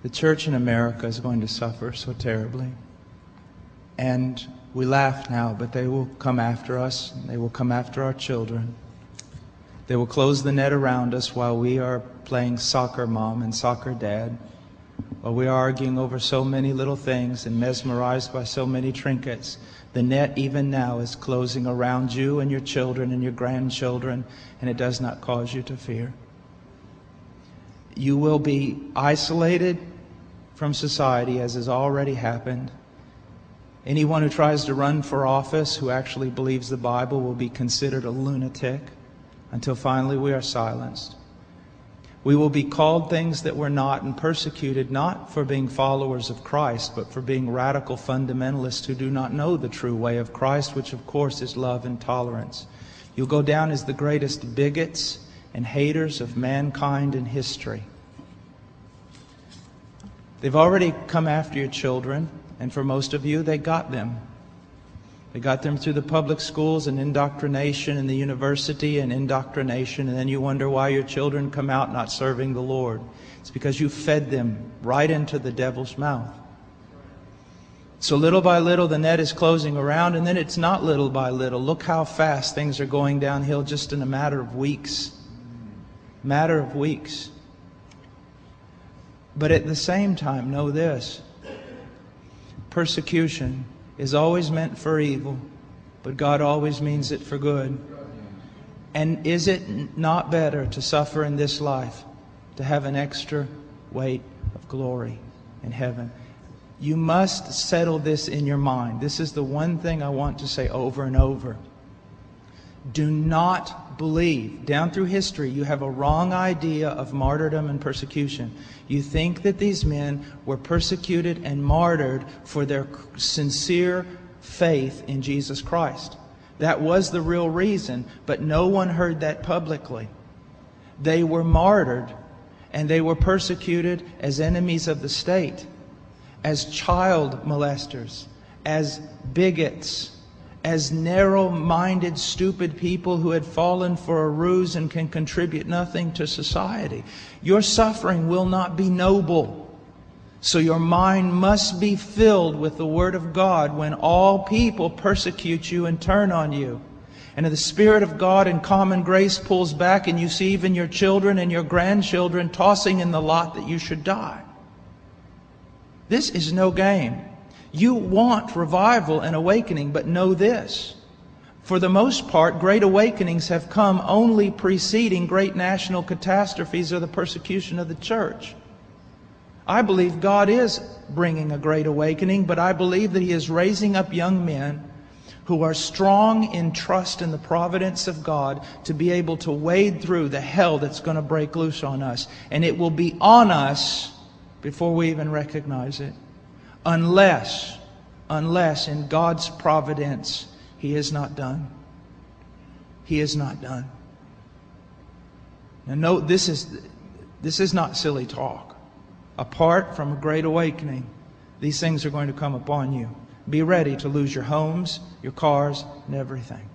The church in America is going to suffer so terribly. And we laugh now, but they will come after us. They will come after our children. They will close the net around us while we are playing soccer mom and soccer dad, while we are arguing over so many little things and mesmerized by so many trinkets. The net even now is closing around you and your children and your grandchildren, and it does not cause you to fear. You will be isolated from society, as has already happened. Anyone who tries to run for office who actually believes the Bible will be considered a lunatic until finally we are silenced. We will be called things that we're not and persecuted not for being followers of Christ, but for being radical fundamentalists who do not know the true way of Christ, which of course is love and tolerance. You'll go down as the greatest bigots and haters of mankind in history. They've already come after your children, and for most of you, they got them. They got them through the public schools and indoctrination, and the university and indoctrination, and then you wonder why your children come out not serving the Lord. It's because you fed them right into the devil's mouth. So little by little the net is closing around, and then it's not little by little. Look how fast things are going downhill just in a matter of weeks. Matter of weeks. But at the same time, know this. Persecution is always meant for evil, but God always means it for good. And is it not better to suffer in this life, to have an extra weight of glory in heaven? You must settle this in your mind. This is the one thing I want to say over and over. Do not believe. Down through history, you have a wrong idea of martyrdom and persecution. You think that these men were persecuted and martyred for their sincere faith in Jesus Christ. That was the real reason, but no one heard that publicly. They were martyred and they were persecuted as enemies of the state, as child molesters, as bigots, as narrow-minded, stupid people who had fallen for a ruse and can contribute nothing to society. Your suffering will not be noble. So your mind must be filled with the Word of God when all people persecute you and turn on you. And the Spirit of God in common grace pulls back, and you see even your children and your grandchildren tossing in the lot that you should die. This is no game. You want revival and awakening, but know this. For the most part, great awakenings have come only preceding great national catastrophes or the persecution of the church. I believe God is bringing a great awakening, but I believe that He is raising up young men who are strong in trust in the providence of God to be able to wade through the hell that's going to break loose on us. And it will be on us before we even recognize it. Unless in God's providence, He is not done. He is not done. Now note, this is not silly talk. Apart from a great awakening, these things are going to come upon you. Be ready to lose your homes, your cars, and everything.